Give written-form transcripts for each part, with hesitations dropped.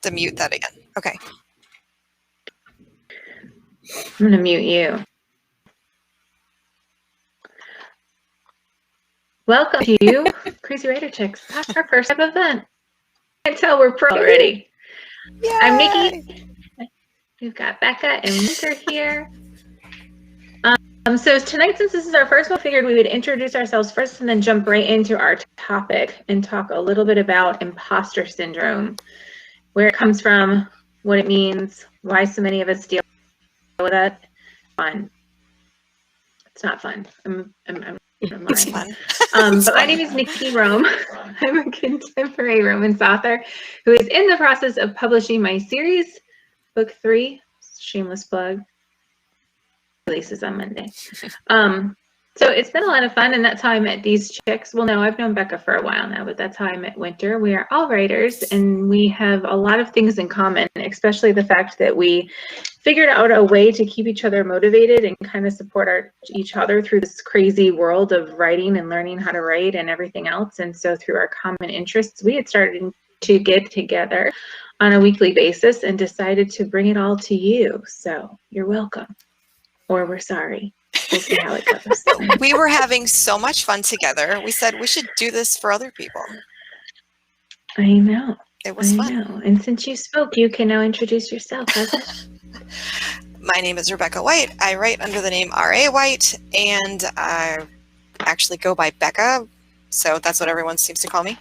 to mute that again. Okay. I'm going to mute you. Welcome to Crazy Writer Chicks. That's our first ever event. I can tell we're pro already. Yay! I'm Nikki. We've got Becca and Winter here. So tonight, since this is our first one, I figured we would introduce ourselves first and then jump right into our topic and talk a little bit about imposter syndrome, where it comes from, what it means, why so many of us deal with that. Fun. It's not fun. I'm It's lying. fun. But my name is Nikki Rome. I'm a contemporary romance author who is in the process of publishing my series, book 3, shameless plug, releases on Monday. So it's been a lot of fun, and that's how I met these chicks. Well, no, I've known Becca for a while now, but that's how I met Winter. We are all writers, and we have a lot of things in common, especially the fact that we figured out a way to keep each other motivated and kind of support each other through this crazy world of writing and learning how to write and everything else. And so through our common interests, we had started to get together on a weekly basis and decided to bring it all to you. So you're welcome, or we're sorry. We'll see how it goes. We were having so much fun together. We said we should do this for other people. I know. It was fun. Know. And since you spoke, you can now introduce yourself. My name is Rebecca White. I write under the name R.A. White, and I actually go by Becca, so that's what everyone seems to call me.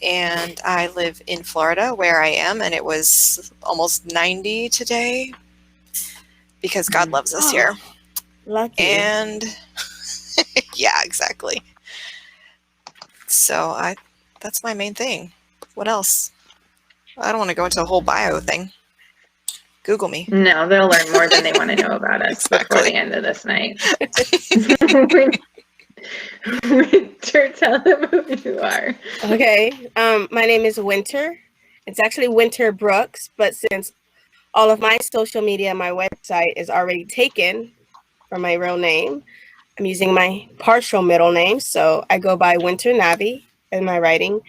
And I live in Florida, where I am, and it was almost 90 today because God loves us here. Lucky. And yeah, exactly. So that's my main thing. What else? I don't want to go into a whole bio thing. Google me. No, they'll learn more than they want to know about us before the end of this night. Winter, tell them who you are. Okay. My name is Winter. It's actually Winter Brooks, but since all of my social media, my website is already taken from my real name, I'm using my partial middle name, so I go by Winter Navi in my writing.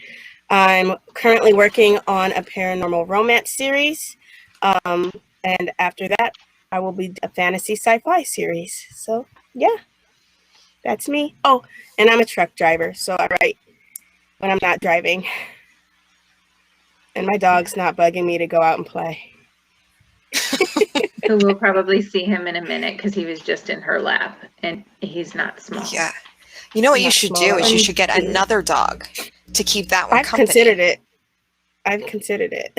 I'm currently working on a paranormal romance series, and after that, I will be a fantasy sci-fi series. So yeah, that's me. Oh, and I'm a truck driver, so I write when I'm not driving, and my dog's not bugging me to go out and play. So we'll probably see him in a minute because he was just in her lap, and he's not small. Yeah. You know what you should do is you should get another dog to keep that one company. I've considered it.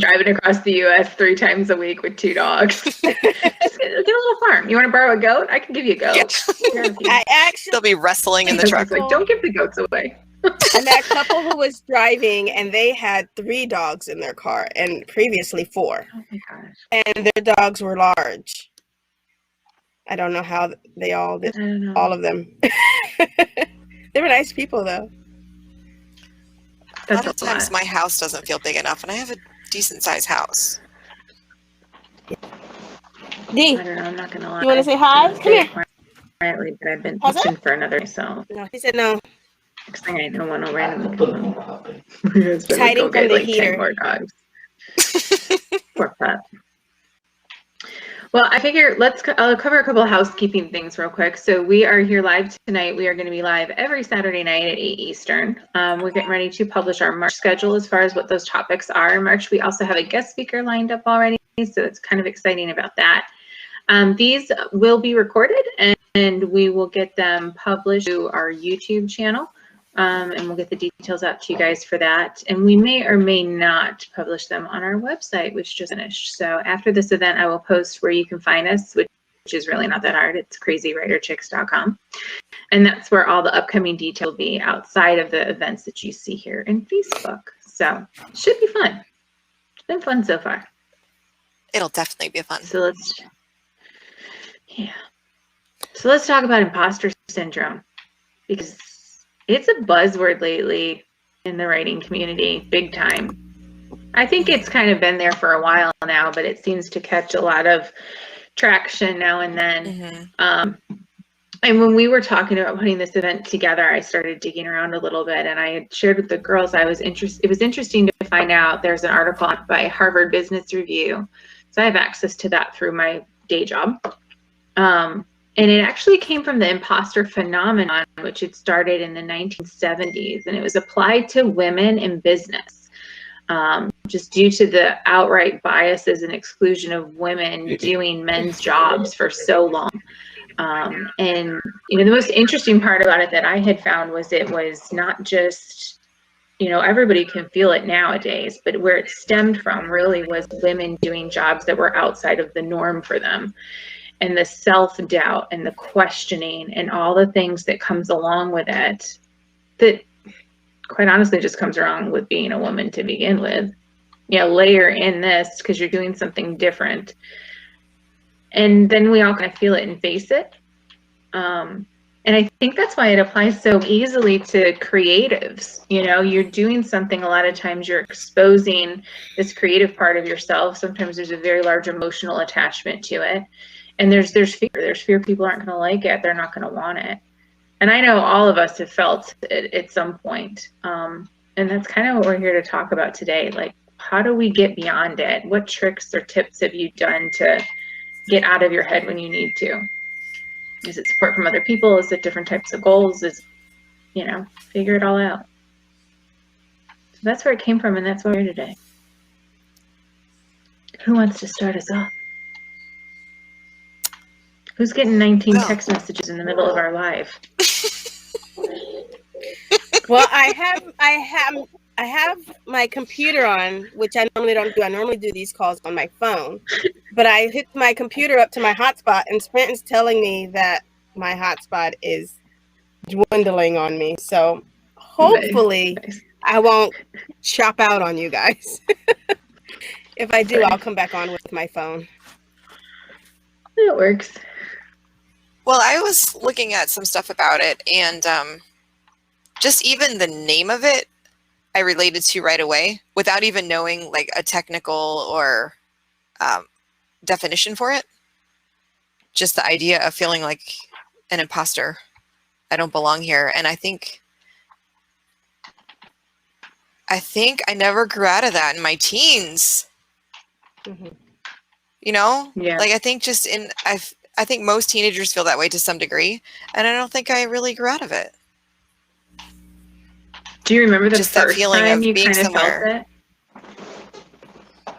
Driving across the U.S. 3 times a week with 2 dogs. Just get a little farm. You want to borrow a goat? I can give you a goat. Yeah. They'll be wrestling in the truck. Like, don't give the goats away. I met a couple who was driving, and they had 3 dogs in their car, and previously 4. Oh my gosh! And their dogs were large. I don't know how they all did. All of them. They were nice people, though. A lot of times my house doesn't feel big enough, and I have a decent sized house. D, I don't know. I'm not gonna lie. You want to say hi? Come here. Quietly, but I've been itching for another. So no, he said no. Next thing I know, one will randomly come home. It's hiding from the heater. 10 more dogs. Poor pup. Well, I figure I'll cover a couple of housekeeping things real quick. So we are here live tonight. We are going to be live every Saturday night at 8 Eastern. We're getting ready to publish our March schedule as far as what those topics are in March. We also have a guest speaker lined up already, so it's kind of exciting about that. These will be recorded, and we will get them published to our YouTube channel. And we'll get the details out to you guys for that. And we may or may not publish them on our website, which just finished. So after this event, I will post where you can find us, which is really not that hard. It's crazywriterchicks.com. And that's where all the upcoming detail will be outside of the events that you see here in Facebook. So it should be fun. It's been fun so far. It'll definitely be fun. So let's talk about imposter syndrome, because it's a buzzword lately in the writing community, big time. I think it's kind of been there for a while now, but it seems to catch a lot of traction now and then. And when we were talking about putting this event together, I started digging around a little bit, and I had shared with the girls it was interesting to find out there's an article by Harvard Business Review. So I have access to that through my day job. And it actually came from the imposter phenomenon, which had started in the 1970s, and it was applied to women in business, just due to the outright biases and exclusion of women doing men's jobs for so long. And the most interesting part about it that I had found was it was not just, everybody can feel it nowadays, but where it stemmed from really was women doing jobs that were outside of the norm for them. And the self-doubt and the questioning and all the things that comes along with it, that quite honestly just comes around with being a woman to begin with. Layer in this because you're doing something different. And then we all kind of feel it and face it. And I think that's why it applies so easily to creatives. You're doing something, a lot of times you're exposing this creative part of yourself. Sometimes there's a very large emotional attachment to it. And there's fear. There's fear people aren't going to like it. They're not going to want it. And I know all of us have felt it at some point. And that's kind of what we're here to talk about today. Like, how do we get beyond it? What tricks or tips have you done to get out of your head when you need to? Is it support from other people? Is it different types of goals? Figure it all out. So that's where it came from, and that's why we're here today. Who wants to start us off? Who's getting 19 text messages in the middle of our live? Well, I have my computer on, which I normally don't do. I normally do these calls on my phone, but I hooked my computer up to my hotspot, and Sprint's telling me that my hotspot is dwindling on me. So hopefully nice. I won't chop out on you guys. If I do, I'll come back on with my phone. It works. Well, I was looking at some stuff about it, and just even the name of it, I related to right away without even knowing like a technical or definition for it. Just the idea of feeling like an imposter. I don't belong here. And I think I never grew out of that in my teens. Mm-hmm. Yeah. Like I think I think most teenagers feel that way to some degree, and I don't think I really grew out of it. Do you remember the just first that feeling time of you being kind of somewhere? felt it?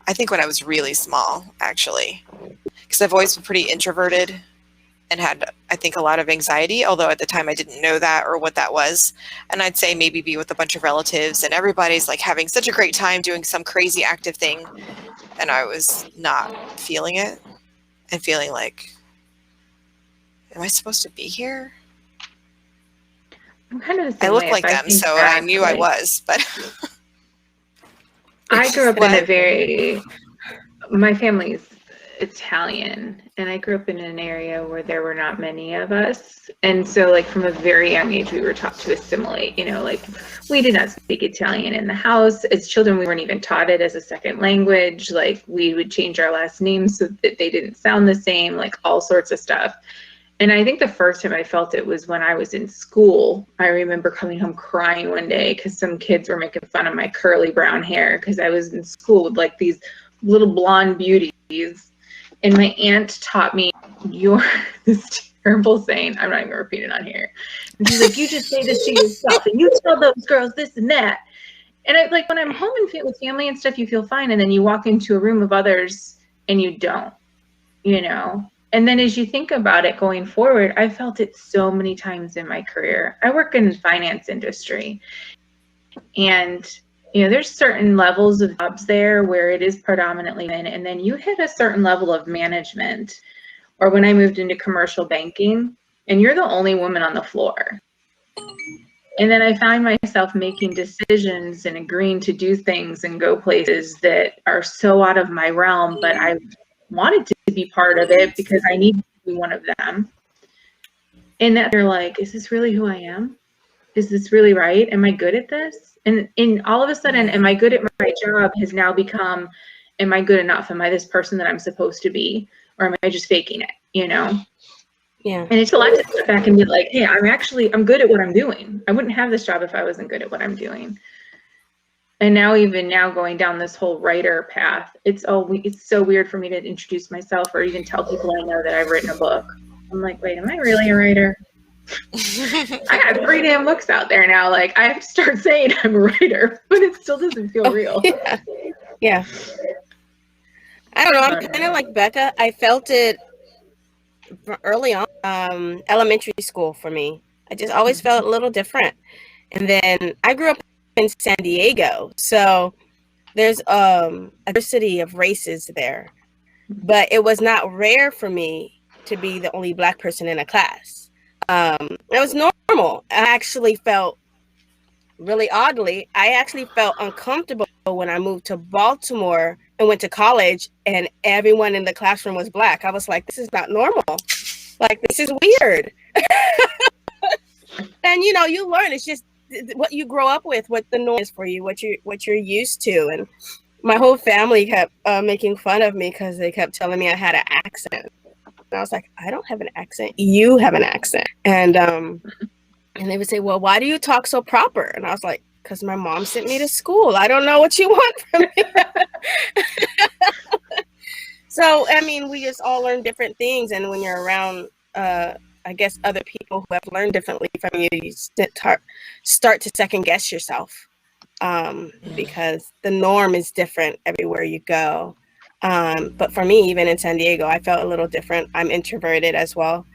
I think when I was really small, actually, because I've always been pretty introverted and had, I think, a lot of anxiety, although at the time I didn't know that or what that was. And I'd say maybe be with a bunch of relatives and everybody's like having such a great time doing some crazy active thing, and I was not feeling it and feeling like, am I supposed to be here? I'm kind of the same I look way. like them, so I knew I was, but I grew up in my family's Italian, and I grew up in an area where there were not many of us. And so like from a very young age, we were taught to assimilate, like we did not speak Italian in the house. As children, we weren't even taught it as a second language. Like we would change our last names so that they didn't sound the same, like all sorts of stuff. And I think the first time I felt it was when I was in school. I remember coming home crying one day because some kids were making fun of my curly brown hair because I was in school with like these little blonde beauties. And my aunt taught me this terrible saying. I'm not even repeating it on here. And she's like, you just say this to yourself and you tell those girls this and that. And I like when I'm home and with family and stuff, you feel fine. And then you walk into a room of others and you don't, And then as you think about it going forward, I felt it so many times in my career. I work in the finance industry, and there's certain levels of jobs there where it is predominantly men, and then you hit a certain level of management. Or when I moved into commercial banking, and you're the only woman on the floor. And then I find myself making decisions and agreeing to do things and go places that are so out of my realm, but I wanted to be part of it because I need to be one of them. And that they're like, is this really who I am? Is this really right? Am I good at this? And all of a sudden, am I good at my job has now become, am I good enough? Am I this person that I'm supposed to be? Or am I just faking it, Yeah. And it's a lot to step back and be like, hey, I'm good at what I'm doing. I wouldn't have this job if I wasn't good at what I'm doing. And now, even now, going down this whole writer path, it's so weird for me to introduce myself or even tell people I know that I've written a book. I'm like, wait, am I really a writer? I got 3 damn books out there now. Like, I have to start saying I'm a writer, but it still doesn't feel real. Yeah. Yeah. I don't know. I'm kind of like Becca. I felt it early on, elementary school for me. I just always felt a little different. And then I grew up in San Diego, so there's a diversity of races there. But it was not rare for me to be the only Black person in a class. It was normal. I actually felt really oddly, I actually felt uncomfortable when I moved to Baltimore and went to college and everyone in the classroom was Black. I was like, this is not normal. Like, this is weird. And you learn. It's just what you grow up with, what the norm is for you, what you're used to. And my whole family kept making fun of me because they kept telling me I had an accent. And I was like, I don't have an accent. You have an accent. And they would say, well, why do you talk so proper? And I was like, because my mom sent me to school. I don't know what you want from me. So, I mean, we just all learn different things. And when you're around, I guess, other people who have learned differently from you, you start to second guess yourself because the norm is different everywhere you go. But for me, even in San Diego, I felt a little different. I'm introverted as well,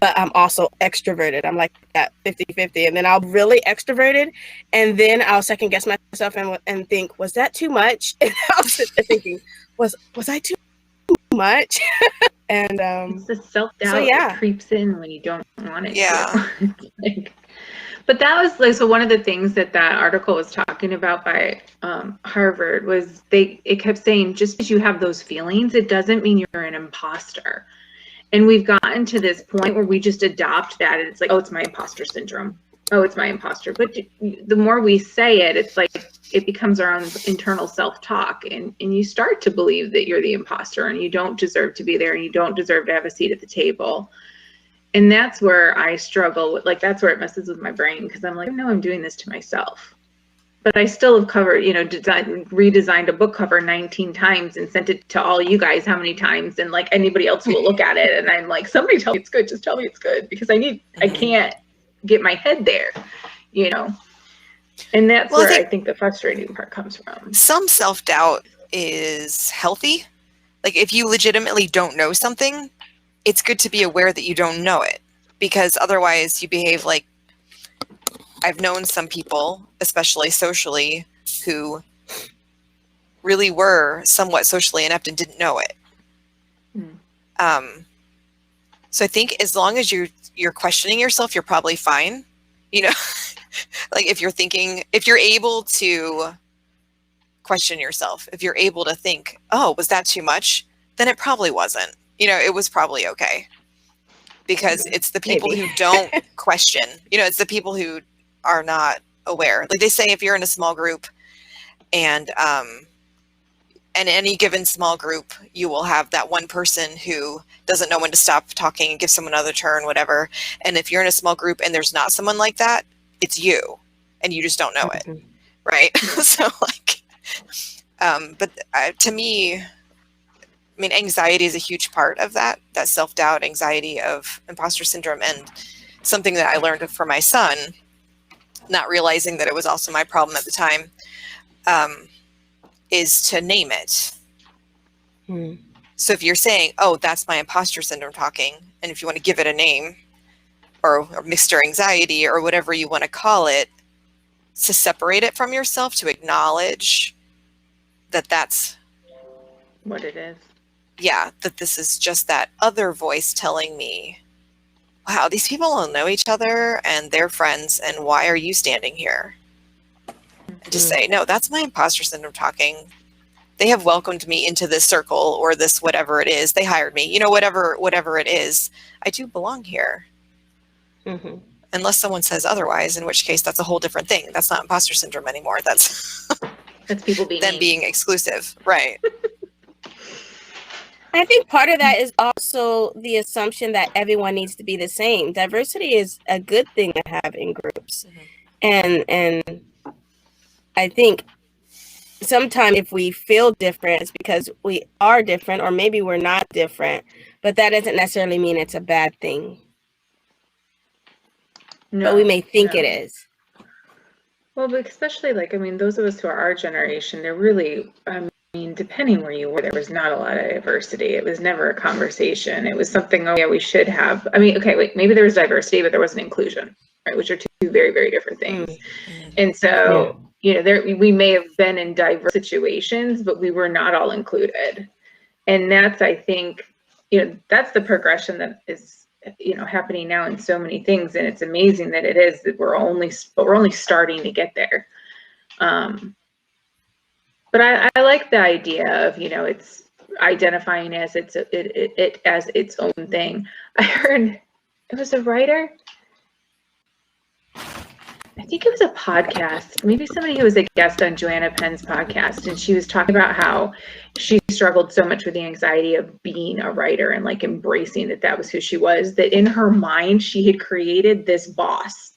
but I'm also extroverted. I'm like that 50-50. And then I'll really extroverted, and then I'll second guess myself and think, was that too much? And I'll sit there thinking, was I too much? And it's the self-doubt that creeps in when you don't want it to. But that was like, so one of the things that article was talking about by Harvard was it kept saying, just because you have those feelings, it doesn't mean you're an imposter. And we've gotten to this point where we just adopt that, and it's like, oh, it's my imposter syndrome. Oh, it's my imposter. But the more we say it, it's like it becomes our own internal self-talk, and you start to believe that you're the imposter and you don't deserve to be there and you don't deserve to have a seat at the table. And that's where I struggle with, like, that's where it messes with my brain, because I'm like, no, I'm doing this to myself. But I still have covered, redesigned a book cover 19 times and sent it to all you guys how many times, and like anybody else will look at it, and I'm like, somebody tell me it's good, just tell me it's good, because I can't get my head there, And that's where I think the frustrating part comes from. Some self-doubt is healthy. Like, if you legitimately don't know something, it's good to be aware that you don't know it, because otherwise you behave like, I've known some people, especially socially, who really were somewhat socially inept and didn't know it. So I think as long as you're questioning yourself, you're probably fine. Like, if you're able to question yourself, if you're able to think, oh, was that too much? Then it probably wasn't. It was probably okay. Because it's the people who don't question, it's the people who are not aware. Like they say, if you're in a small group and any given small group, you will have that one person who doesn't know when to stop talking and give someone another turn, whatever. And if you're in a small group and there's not someone like that, it's you, and you just don't know it. Right. So but to me, I mean, anxiety is a huge part of that self-doubt, anxiety of imposter syndrome. And something that I learned for my son, not realizing that it was also my problem at the time, is to name it. So if you're saying, oh, that's my imposter syndrome talking, and if you want to give it a name, or mixed anxiety, or whatever you want to call it, to separate it from yourself, to acknowledge that that's what it is. Yeah, that this is just that other voice telling me, wow, these people don't know each other and they're friends, and why are you standing here? And to say, no, that's my imposter syndrome talking. They have welcomed me into this circle, or this whatever it is. They hired me, whatever it is. I do belong here. Unless someone says otherwise, in which case that's a whole different thing. That's not imposter syndrome anymore. That's people being exclusive. Right. I think part of that is also the assumption that everyone needs to be the same. Diversity is a good thing to have in groups. And I think sometimes if we feel different, it's because we are different, or maybe we're not different, but that doesn't necessarily mean it's a bad thing. But we may think it is. Well, but especially like, I mean, those of us who are our generation, they're really, I mean, depending where you were, there was not a lot of diversity. It was never a conversation. It was something, oh yeah, we should have. I mean, okay, wait, maybe there was diversity, but there wasn't inclusion, right? Which are two very, very different things. And so, you know, we may have been in diverse situations, but we were not all included. And that's, I think, you know, that's the progression that is, you know, happening now in so many things. And it's amazing that it is, that we're only starting to get there. But I like the idea of, you know, it's identifying as it as its own thing. I heard it was a writer. I think it was a podcast, maybe somebody who was a guest on Joanna Penn's podcast, and she was talking about how she struggled so much with the anxiety of being a writer and like embracing that was who she was, that in her mind she had created this boss,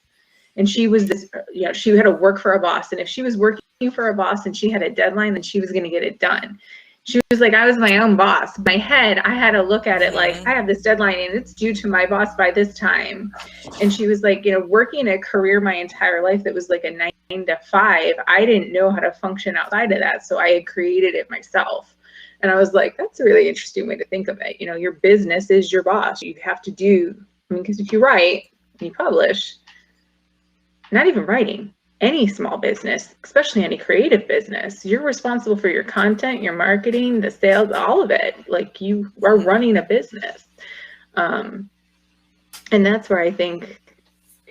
and she was this, you know, she had to work for a boss, and if she was working for a boss and she had a deadline, then she was going to get it done. She was like, I was my own boss. My head, I had to look at it like, I have this deadline and it's due to my boss by this time. And she was like, you know, working a career my entire life that was like a 9 to 5, I didn't know how to function outside of that. So I had created it myself. And I was like, that's a really interesting way to think of it. You know, your business is your boss. You have to do, I mean, because if you write and you publish, not even writing, any small business, especially any creative business, you're responsible for your content, your marketing, the sales, all of it. Like, you are running a business. And that's where I think,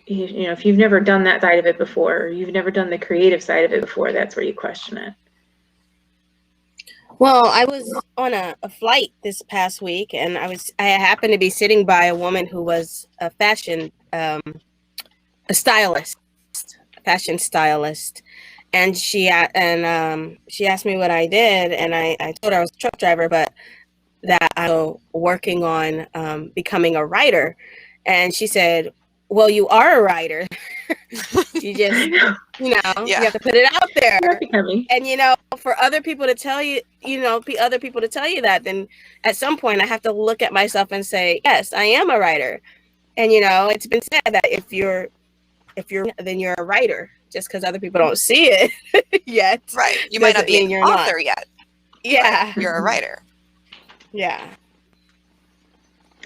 you know, if you've never done that side of it before, or you've never done the creative side of it before, that's where you question it. Well, I was on a flight this past week, and I happened to be sitting by a woman who was a fashion fashion stylist, and she asked me what I did, and I told her I was a truck driver, but that I was working on becoming a writer. And she said, well, you are a writer. You just, you know, you have to put it out there. And, you know, for other people to tell you, that, then at some point I have to look at myself and say, yes, I am a writer. And, you know, it's been said that if you're then you're a writer, just because other people don't see it yet. Right. You might not be an author yet. Yeah. You're a writer. Yeah.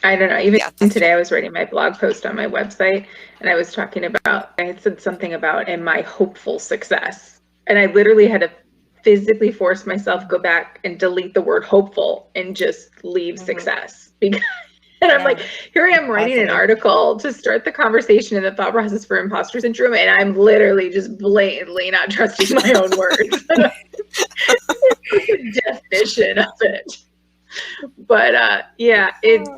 I don't know. Even today I was writing my blog post on my website, and I was talking about, I had said something about, am I hopeful success? And I literally had to physically force myself, go back and delete the word hopeful and just leave success. Because and I'm like, here I am writing an article to start the conversation and the thought process for imposter syndrome, and I'm literally just blatantly not trusting my own words. The definition of it. But yeah, it's,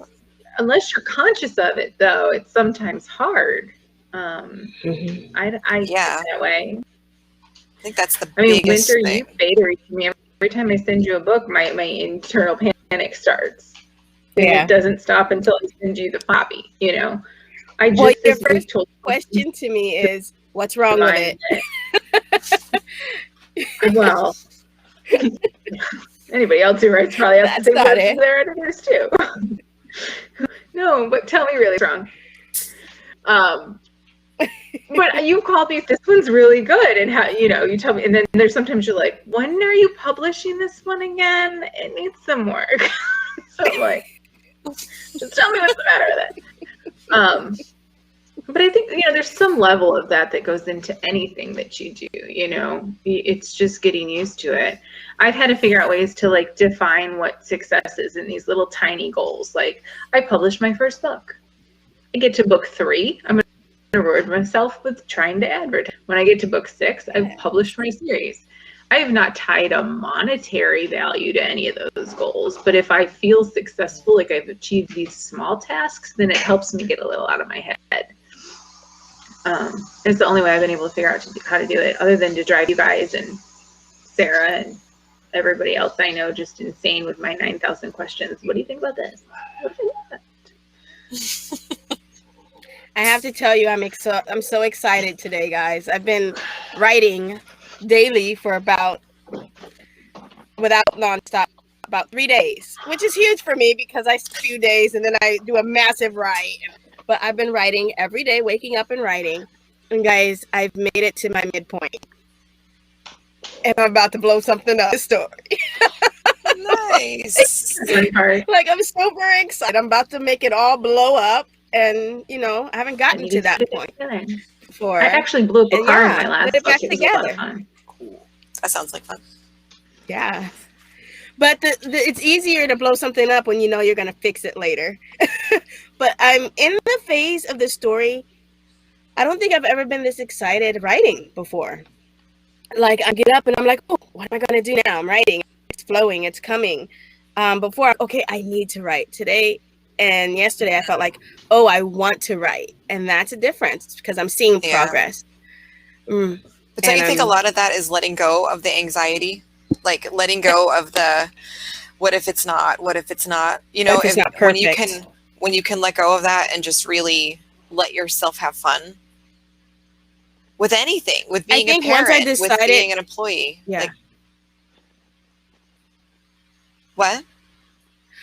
unless you're conscious of it, though, it's sometimes hard. I that way. I think that's the biggest Winter, thing. you beta me every time I send you a book. My internal panic starts. And it doesn't stop until I send you the copy, you know. Your first question to me is, what's wrong with it? Well, anybody else who writes probably has to say their editors too. No, but tell me really wrong. But you called me, this one's really good, and how, you know, you tell me, and then there's sometimes you're like, when are you publishing this one again? It needs some work. So I'm like, just tell me what's the matter with it. But I think, you know, there's some level of that goes into anything that you do, you know. It's just getting used to it. I've had to figure out ways to like define what success is in these little tiny goals. Like, I published my first book. I get to book 3, I'm going to reward myself with trying to advertise. When I get to book 6, I've published my series. I have not tied a monetary value to any of those goals, but if I feel successful, like I've achieved these small tasks, then it helps me get a little out of my head. It's the only way I've been able to figure out how to do it, other than to drive you guys and Sarah and everybody else I know just insane with my 9,000 questions. What do you think about this? What do you think about that? I have to tell you, I'm so excited today, guys. I've been writing daily for without nonstop, about 3 days, which is huge for me because I skip a few days and then I do a massive write. But I've been writing every day, waking up and writing. And guys, I've made it to my midpoint. And I'm about to blow something up. This story. Nice. Like, I'm super excited. I'm about to make it all blow up. And, I haven't gotten to that point before. I actually blew up a car in my last book. Back together. Cool. That sounds like fun. Yeah. But it's easier to blow something up when you know you're going to fix it later. But I'm in the phase of the story. I don't think I've ever been this excited writing before. Like, I get up and I'm like, oh, what am I going to do now? I'm writing. It's flowing. It's coming. Before, okay, I need to write today. And yesterday I felt like, oh, I want to write. And that's a difference because I'm seeing progress. But don't you think a lot of that is letting go of the anxiety? Like letting go of the, what if it's not? What if it's not? It's not perfect. When you can let go of that and just really let yourself have fun with anything, with being a parent, with being an employee. Yeah. What?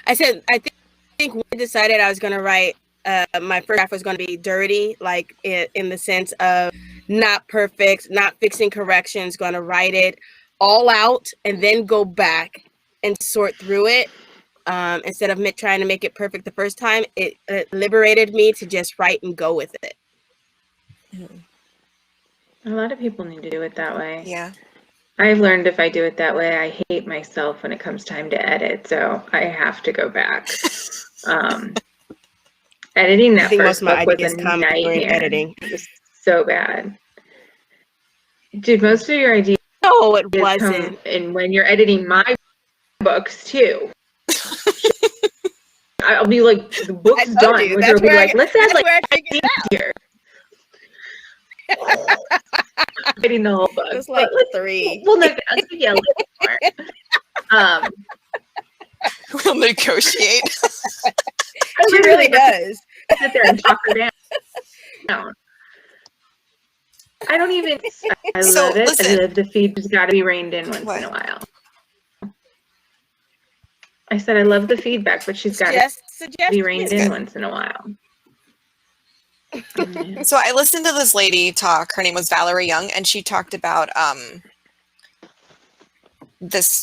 I said, I think when I decided I was going to write, my first draft was going to be dirty, like in the sense of not perfect, not fixing corrections, going to write it all out and then go back and sort through it. Instead of trying to make it perfect the first time, it liberated me to just write and go with it. A lot of people need to do it that way. Yeah. I've learned if I do it that way, I hate myself when it comes time to edit. So I have to go back. Editing that first book was a nightmare. Editing. It was so bad. Dude, most of your ideas. No, it wasn't. And when you're editing my books too. I'll be like, the book's done. You'll be like, let's add like 5 scenes here. Writing the whole book. It was like 3. We'll negotiate a little more. We'll negotiate. She really does. Sit there and talk her down. I don't even. I love it. Listen. The feed's got to be reined in once in a while. I said I love the feedback, but she's got to be reined in once in a while. So I listened to this lady talk. Her name was Valerie Young, and she talked about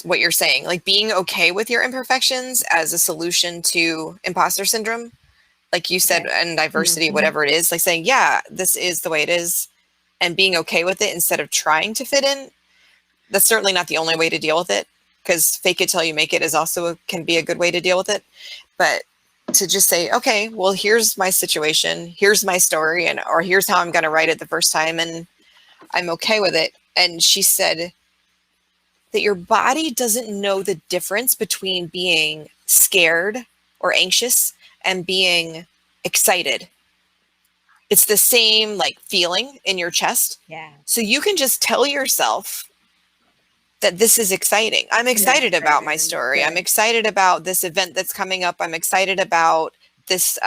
what you're saying, like being okay with your imperfections as a solution to imposter syndrome, like you said, and diversity, whatever it is, like saying, yeah, this is the way it is, and being okay with it instead of trying to fit in. That's certainly not the only way to deal with it, because fake it till you make it is also can be a good way to deal with it. But to just say, okay, well, here's my situation, here's my story, or here's how I'm going to write it the first time, and I'm okay with it. And she said that your body doesn't know the difference between being scared or anxious and being excited. It's the same like feeling in your chest. Yeah. So you can just tell yourself that this is exciting. I'm excited about my story. I'm excited about this event that's coming up. I'm excited about this,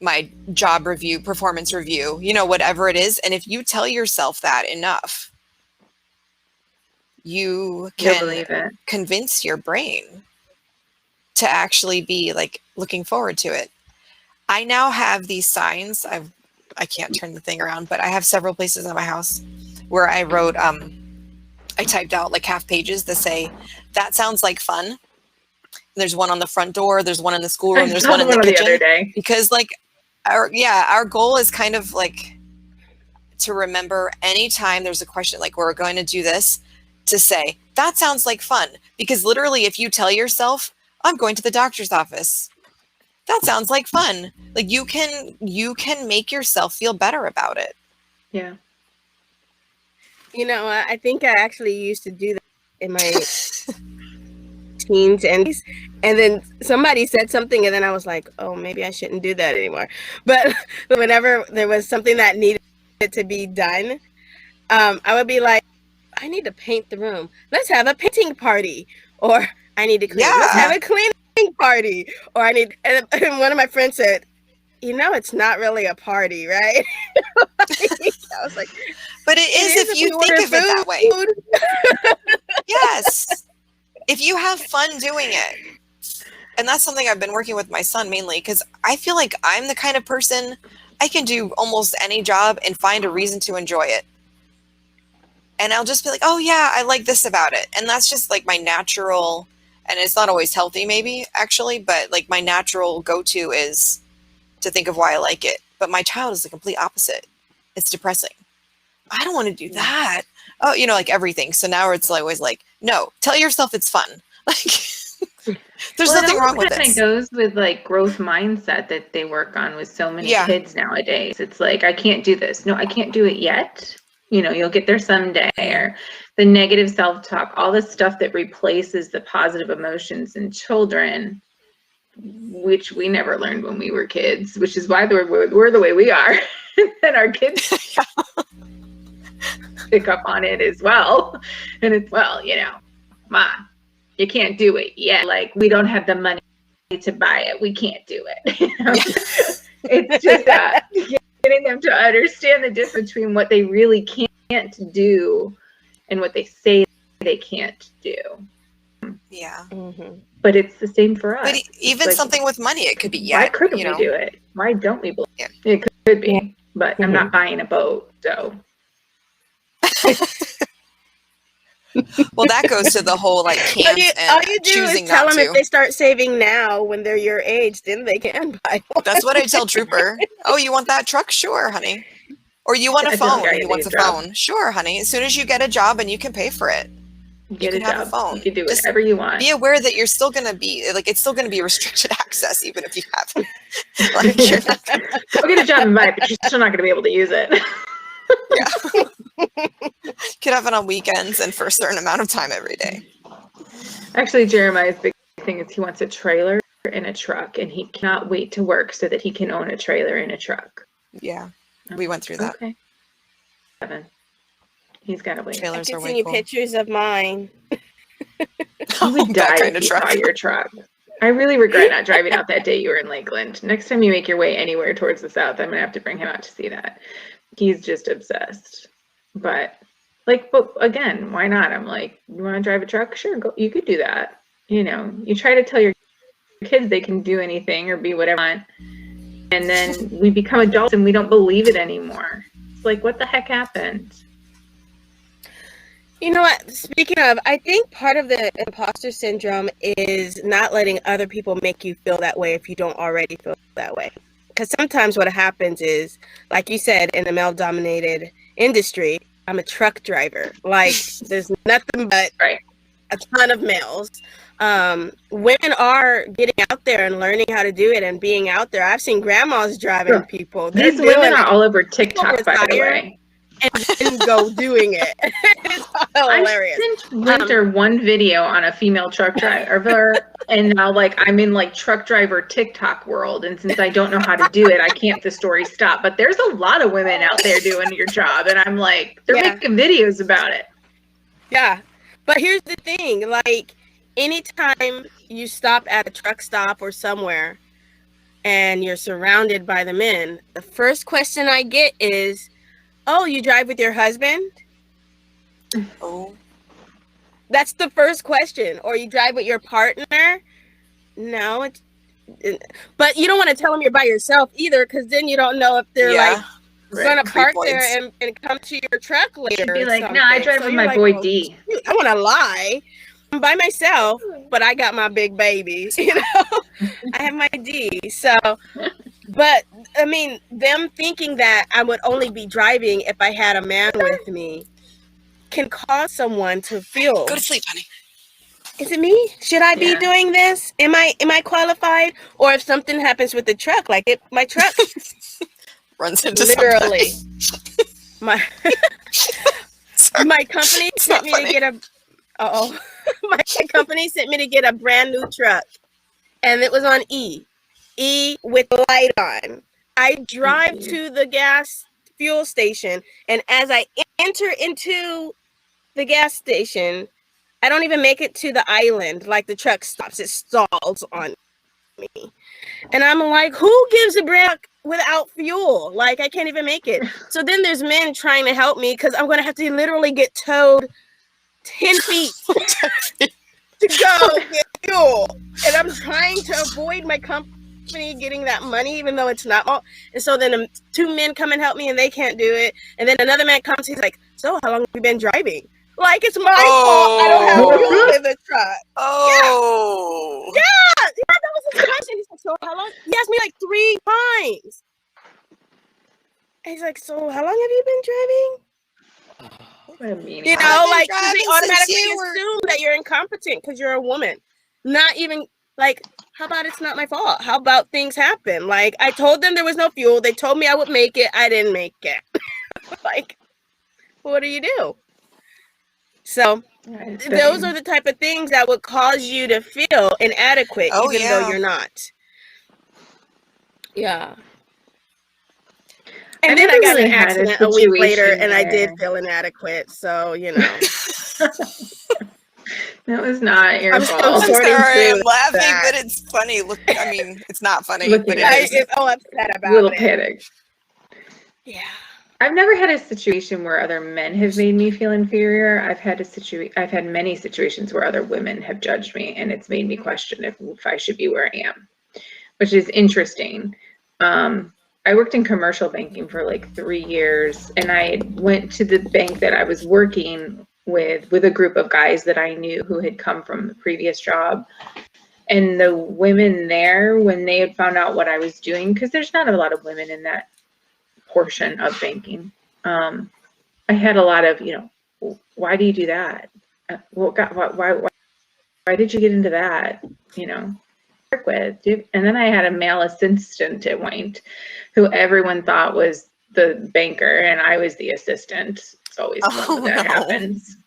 my job review, performance review, whatever it is. And if you tell yourself that enough, you can convince your brain to actually be like looking forward to it. I now have these signs. I can't turn the thing around, but I have several places in my house where I wrote, I typed out like half pages that say, that sounds like fun. And there's one on the front door. There's one in the schoolroom. There's one in the kitchen. Other day. Because like, our goal is kind of like to remember anytime there's a question, like we're going to do this, to say, that sounds like fun. Because literally if you tell yourself, I'm going to the doctor's office, that sounds like fun. Like you can make yourself feel better about it. Yeah. I think I actually used to do that in my teens and then somebody said something and then I was like, oh, maybe I shouldn't do that anymore. But whenever there was something that needed to be done, I would be like, I I need to paint the room. Let's have a painting party. Or I need to clean. Yeah. Let's have a cleaning party. Or I need, and one of my friends said, it's not really a party, right? I was like, but it is if you think of it that way. Yes. If you have fun doing it. And that's something I've been working with my son mainly, because I feel like I'm the kind of person I can do almost any job and find a reason to enjoy it. And I'll just be like, oh yeah, I like this about it. And that's just like my natural, and it's not always healthy maybe actually, but like my natural go-to is to think of why I like it. But my child is the complete opposite. It's depressing. I don't want to do that. Oh, like everything. So now it's always like, no, tell yourself it's fun. Like there's nothing wrong with it. It goes with like growth mindset that they work on with so many kids nowadays. It's like, I can't do this. No, I can't do it yet. You'll get there someday. Or the negative self-talk, all this stuff that replaces the positive emotions in children, which we never learned when we were kids, which is why we're the way we are. And our kids pick up on it as well. And it's, Ma, you can't do it yet. Like, we don't have the money to buy it. We can't do it. It's just getting them to understand the difference between what they really can't do and what they say they can't do. Yeah. Mm-hmm. But it's the same for us. But even like, something with money, it could be, why couldn't we do it? Why don't we believe it? It could be, but I'm not buying a boat, so. Well, that goes to the whole like can't all you do choosing is tell not them to. If they start saving now when they're your age, then they can buy one. That's what I tell Trooper. Oh, you want that truck? Sure, honey. Or you want a phone? He wants a phone. Sure, honey. As soon as you get a job and you can pay for it, you can have a phone. You can do whatever you want. Be aware that you're still going to be like, it's still going to be restricted access even if you have it. Like, you're not gonna... Go get a job and buy it, but you're still not going to be able to use it. Yeah. Could have it on weekends and for a certain amount of time every day. Actually, Jeremiah's big thing is he wants a trailer and a truck, and he cannot wait to work so that he can own a trailer and a truck. Yeah, we went through that. Okay. He's got to wait. Trailers I can are send way you cool. pictures of mine. You would die if you saw your truck. I really regret not driving out that day you were in Lakeland. Next time you make your way anywhere towards the south, I'm going to have to bring him out to see that. He's just obsessed. But again, why not? I'm like, you want to drive a truck? Sure, go. You could do that. You try to tell your kids they can do anything or be whatever they want, and then we become adults and we don't believe it anymore. It's like, what the heck happened? You know what? Speaking of, I think part of the imposter syndrome is not letting other people make you feel that way if you don't already feel that way. Because sometimes what happens is, like you said, in a male-dominated industry, I'm a truck driver. Like, there's nothing but a ton of males. Women are getting out there and learning how to do it and being out there. I've seen grandmas driving people. These women are all over TikTok, by the way. And go doing it. It's hilarious. I sent Winter one video on a female truck driver, and now I'm in truck driver TikTok world. And since I don't know how to do it, I can't. The story stop. But there's a lot of women out there doing your job, and I'm like, they're making videos about it. Yeah, but here's the thing: anytime you stop at a truck stop or somewhere, and you're surrounded by the men, the first question I get is, "Oh, you drive with your husband?" Oh. That's the first question. Or you drive with your partner? No. But you don't want to tell them you're by yourself either, because then you don't know if they're going to park there and come to your truck later. Be like, no, I drive with my boy D. I want to lie. I'm by myself, but I got my big baby. I have my D. So, but I mean, them thinking that I would only be driving if I had a man with me can cause someone to feel, go to sleep, honey. Is it me? Should I be doing this? Am I qualified? Or if something happens with the truck, my truck runs into literally my company sent me to get my company sent me to get a brand new truck, and it was on E with the light on. I drive to the gas fuel station, and as I enter into the gas station. I don't even make it to the island. Like the truck stops, it stalls on me. And I'm like, who gives a break without fuel? Like, I can't even make it. So then there's men trying to help me because I'm going to have to literally get towed 10 feet to go get fuel. And I'm trying to avoid my company getting that money, even though it's not all. And so then 2 men come and help me and they can't do it. And then another man comes, he's like, so how long have you been driving? Like, it's my fault. I don't have fuel in the truck. Oh. Yeah, that was his question. He's like, so how long? He asked me like 3 times. And he's like, so how long have you been driving? What a meanie. You know, like, they automatically assume that you're incompetent because you're a woman. Not even, like, how about it's not my fault? How about things happen? Like, I told them there was no fuel. They told me I would make it. I didn't make it. Like, what do you do? So those are the type of things that would cause you to feel inadequate, even though you're not. Yeah. And then I got in an accident a week later, and I did feel inadequate. So, you know. That was not your fault. I'm sorry, I'm laughing, but it's funny. Look, I mean, it's not funny, but it is. I'm upset about it. Little panic. Yeah. I've never had a situation where other men have made me feel inferior. I've had many situations where other women have judged me, and it's made me question if I should be where I am, which is interesting. I worked in commercial banking for like 3 years, and I went to the bank that I was working with a group of guys that I knew who had come from the previous job. And the women there, when they had found out what I was doing, because there's not a lot of women in that portion of banking, I had a lot of, why do you do that? Well, God, why did you get into that? Work with, and then I had a male assistant at White, who everyone thought was the banker, and I was the assistant. It's always fun when that happens.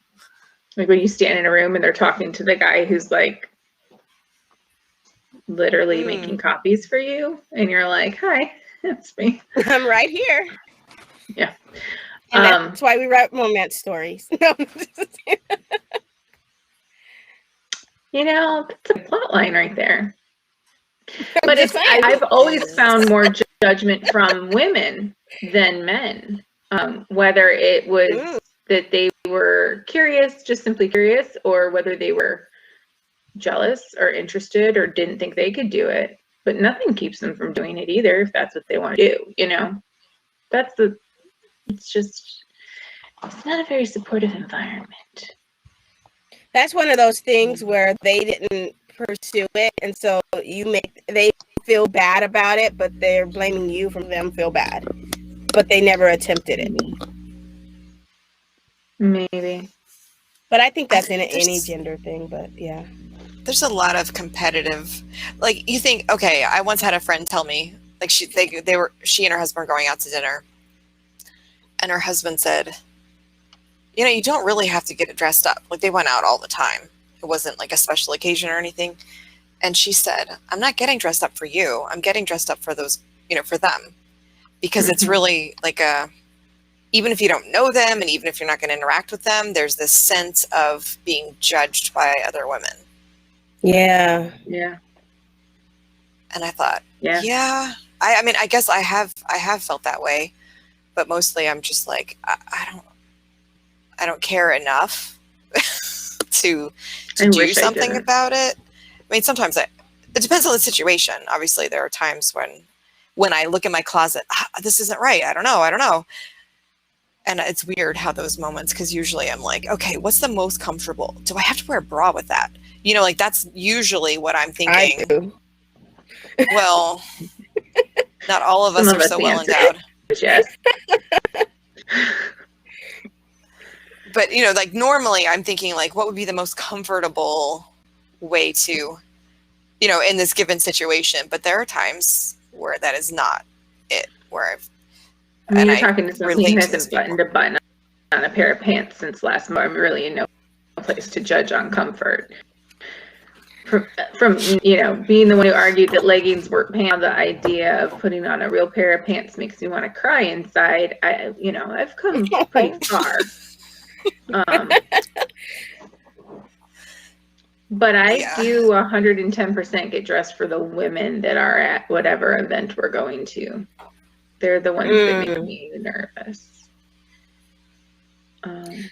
Like when you stand in a room and they're talking to the guy who's like literally making copies for you, and you're like, "Hi, it's me. I'm right here." Yeah, and that's why we write romance stories. It's a plot line right there. But I've always found more judgment from women than men, whether it was that they were curious, just simply curious, or whether they were jealous or interested or didn't think they could do it. But nothing keeps them from doing it either if that's what they want to do, it's not a very supportive environment. That's one of those things where they didn't pursue it, and so they feel bad about it, but they're blaming you for them feel bad, but they never attempted it. Maybe, but I think that's in any gender thing. But yeah, there's a lot of competitive. Like, you think, okay, I once had a friend tell me, like, she and her husband were going out to dinner, and her husband said, you don't really have to get dressed up. Like, they went out all the time. It wasn't like a special occasion or anything. And she said, I'm not getting dressed up for you. I'm getting dressed up for those, for them. Because it's really like even if you don't know them and even if you're not going to interact with them, there's this sense of being judged by other women. Yeah. Yeah. And I thought, yeah. I mean, I guess I have felt that way, but mostly I'm just like, I don't care enough to do something about it. I mean, sometimes it depends on the situation. Obviously, there are times when I look in my closet, this isn't right. I don't know. And it's weird how those moments, because usually I'm like, okay, what's the most comfortable? Do I have to wear a bra with that? Like, that's usually what I'm thinking. I do. Well, not all of us are so well endowed. Yes. But, like, normally I'm thinking, like, what would be the most comfortable way to, in this given situation? But there are times where that is not it, where you're talking to someone who hasn't buttoned a button on a pair of pants since last month. I'm really in no place to judge on comfort. From being the one who argued that leggings weren't pants, the idea of putting on a real pair of pants makes me want to cry inside. I've come pretty far. Um, but I do 110% get dressed for the women that are at whatever event we're going to. They're the ones that make me nervous.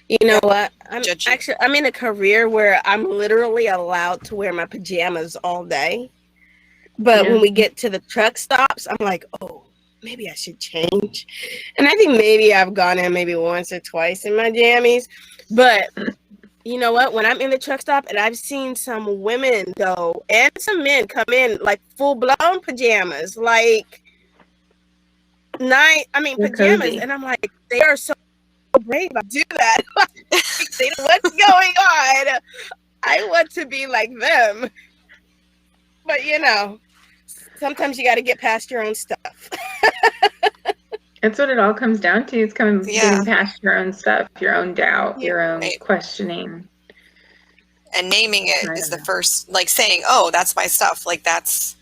You know what? Judgy. I'm in a career where I'm literally allowed to wear my pajamas all day. But when we get to the truck stops, I'm like, oh, maybe I should change. And I think maybe I've gone in maybe once or twice in my jammies. But you know what? When I'm in the truck stop and I've seen some women go and some men come in like full blown pajamas, like pajamas. Cozy. And I'm like, they are so brave to do that. They know what's going on. I want to be like them. But sometimes you got to get past your own stuff. That's what it all comes down to. It's getting past your own stuff, your own doubt, your own questioning. And naming it is the first, like saying, oh, that's my stuff. Like that's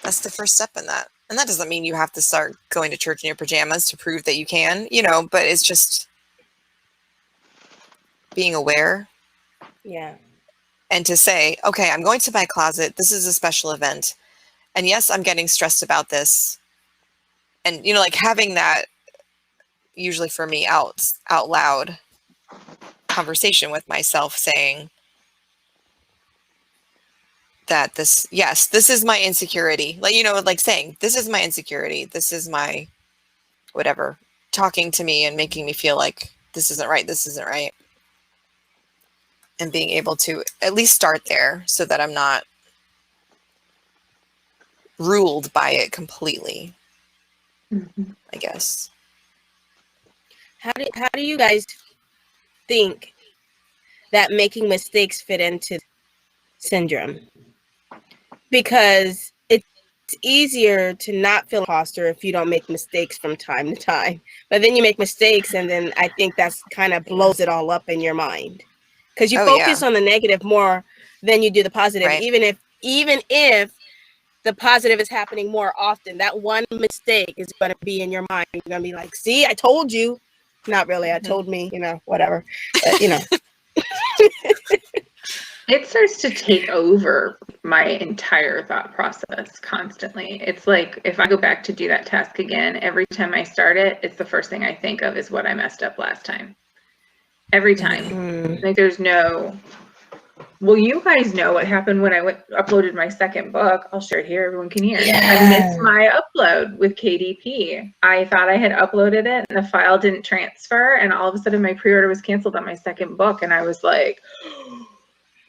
the first step in that. And that doesn't mean you have to start going to church in your pajamas to prove that you can, but it's just being aware. Yeah. And to say, okay, I'm going to my closet. This is a special event. And yes, I'm getting stressed about this. And, like having that usually for me out loud conversation with myself saying that this is my insecurity. Like, like saying, this is my insecurity. This is my whatever, talking to me and making me feel like this isn't right. This isn't right. And being able to at least start there so that I'm not ruled by it completely. Mm-hmm. I guess. How do you guys think that making mistakes fit into syndrome? Because it's easier to not feel imposter if you don't make mistakes from time to time. But then you make mistakes, and then I think that's kind of blows it all up in your mind. Because you focus on the negative more than you do the positive. Right. Even if the positive is happening more often, that one mistake is going to be in your mind. You're going to be like, see, I told you. Not really. I told me, whatever. But, It starts to take over my entire thought process constantly. It's like if I go back to do that task again, every time I start it, it's the first thing I think of is what I messed up last time. Every time. Mm-hmm. Like there's no... Well, you guys know what happened when I uploaded my second book. I'll share it here. Everyone can hear. Yeah. I missed my upload with KDP. I thought I had uploaded it and the file didn't transfer. And all of a sudden my pre-order was canceled on my second book. And I was like,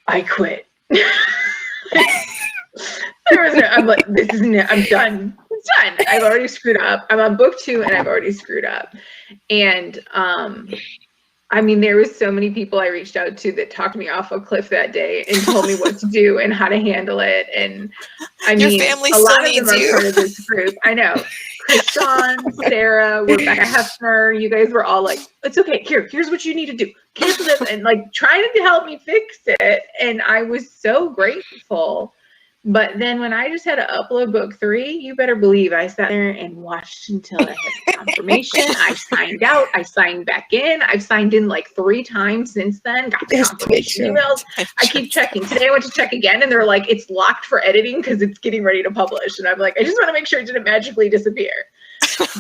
I quit. I'm like, I'm done. It's done. I've already screwed up. I'm on book 2 and I've already screwed up. And, there was so many people I reached out to that talked me off a cliff that day and told me what to do and how to handle it. And your family a lot of them are part of this group. I know. Krishan, Sarah, Rebecca Hefner, you guys were all like, it's okay. Here's what you need to do. Cancel this, and like trying to help me fix it. And I was so grateful. But then when I just had to upload book 3, you better believe I sat there and watched until I had confirmation. I signed out. I signed back in. I've signed in like 3 times since then. Got the confirmation emails. I keep checking. Today I went to check again and they're like, it's locked for editing because it's getting ready to publish. And I'm like, I just want to make sure it didn't magically disappear.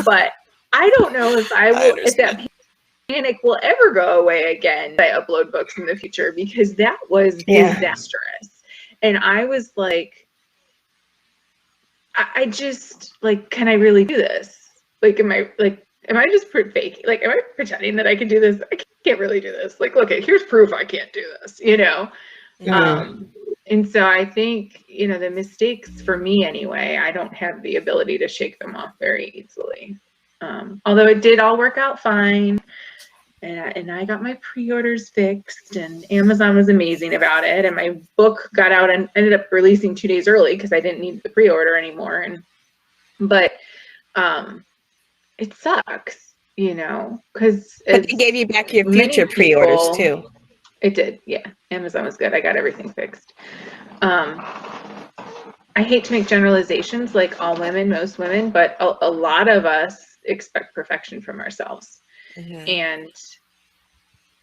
But I don't know if if that panic will ever go away again. I upload books in the future because that was disastrous. And I was like, I just like, can I really do this? Like, am I just fake? Like, am I pretending that I can do this? I can't really do this. Like, look, here's proof I can't do this, And so I think, the mistakes for me anyway, I don't have the ability to shake them off very easily. Although it did all work out fine. And I got my pre-orders fixed and Amazon was amazing about it. And my book got out and ended up releasing 2 days early because I didn't need the pre-order anymore. But it sucks, because it gave you back your future pre-orders too. It did. Yeah. Amazon was good. I got everything fixed. I hate to make generalizations like all women, most women, but a lot of us expect perfection from ourselves. Mm-hmm. And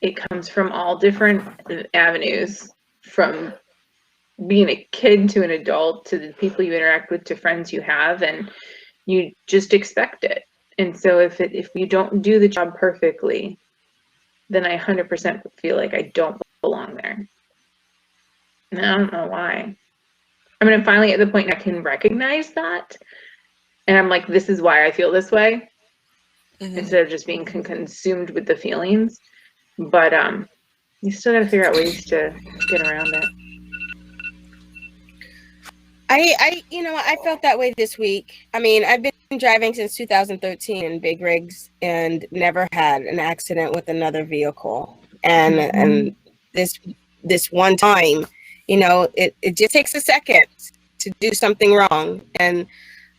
it comes from all different avenues, from being a kid to an adult to the people you interact with to friends you have, and you just expect it. And so if you don't do the job perfectly, then I 100% feel like I don't belong there. And I don't know why. I mean, I'm finally at the point I can recognize that, and I'm like, this is why I feel this way, instead of just being consumed with the feelings. But you still got to figure out ways to get around it. I felt that way this week. I mean, I've been driving since 2013 in big rigs and never had an accident with another vehicle. And this one time, it just takes a second to do something wrong. And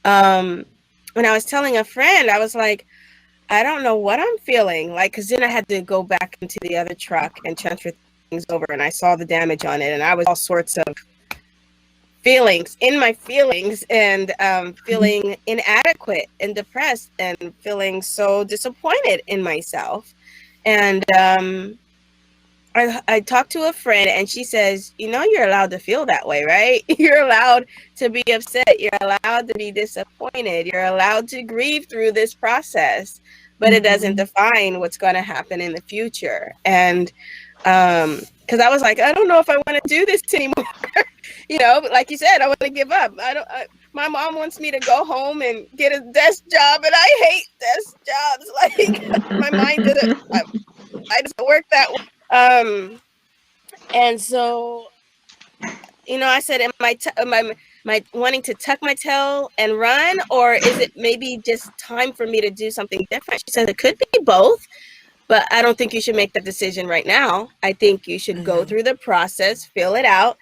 when I was telling a friend, I was like, I don't know what I'm feeling like, because then I had to go back into the other truck and transfer things over, and I saw the damage on it, and I was all sorts of feelings and feeling inadequate and depressed and feeling so disappointed in myself. And I talked to a friend, and she says, you're allowed to feel that way, right? You're allowed to be upset. You're allowed to be disappointed. You're allowed to grieve through this process, but it doesn't define what's going to happen in the future. And because I was like, I don't know if I want to do this anymore. Like you said, I want to give up. My mom wants me to go home and get a desk job, and I hate desk jobs. Like, my mind doesn't, I doesn't work that way. And so, I said, am I wanting to tuck my tail and run, or is it maybe just time for me to do something different? She said it could be both, but I don't think you should make that decision right now. I think you should go through the process, fill it out,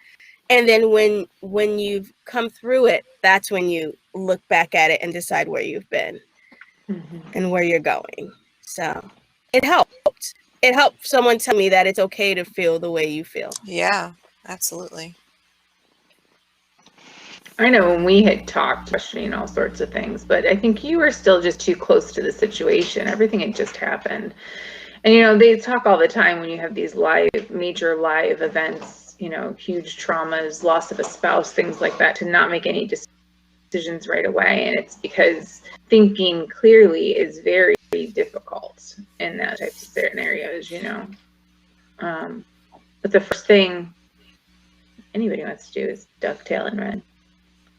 and then when you've come through it, that's when you look back at it and decide where you've been and where you're going. So it helped. It helped someone tell me that it's okay to feel the way you feel. Yeah, absolutely. I know when we had talked, questioning all sorts of things, but I think you were still just too close to the situation. Everything had just happened. And, they talk all the time when you have these major live events, huge traumas, loss of a spouse, things like that, to not make any decisions right away. And it's because thinking clearly is very difficult in that type of scenarios, But the first thing anybody wants to do is ducktail and run.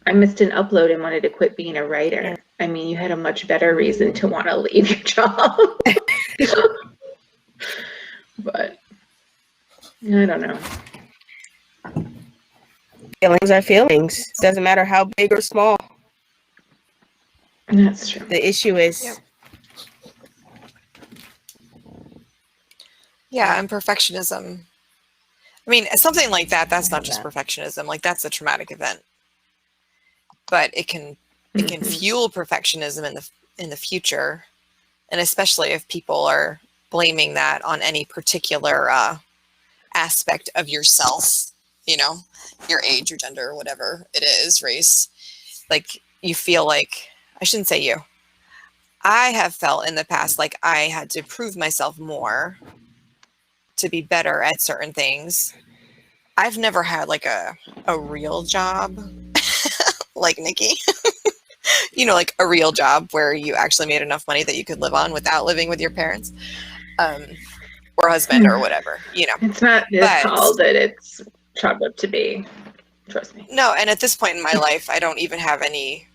I missed an upload and wanted to quit being a writer. I mean, you had a much better reason to want to leave your job. But I don't know. Feelings are feelings. Doesn't matter how big or small. That's true. The issue is... Yeah, and perfectionism. I mean, something like that's not just perfectionism. Like, that's a traumatic event. But it can fuel perfectionism in the future, and especially if people are blaming that on any particular aspect of yourself, your age, your gender, whatever it is, race. Like, you feel like, I shouldn't say you. I have felt in the past like I had to prove myself more to be better at certain things. I've never had like a real job like Nikki. Like a real job where you actually made enough money that you could live on without living with your parents or husband or whatever, It's not as tall that it's chalked up to be. Trust me. No, and at this point in my life, I don't even have any.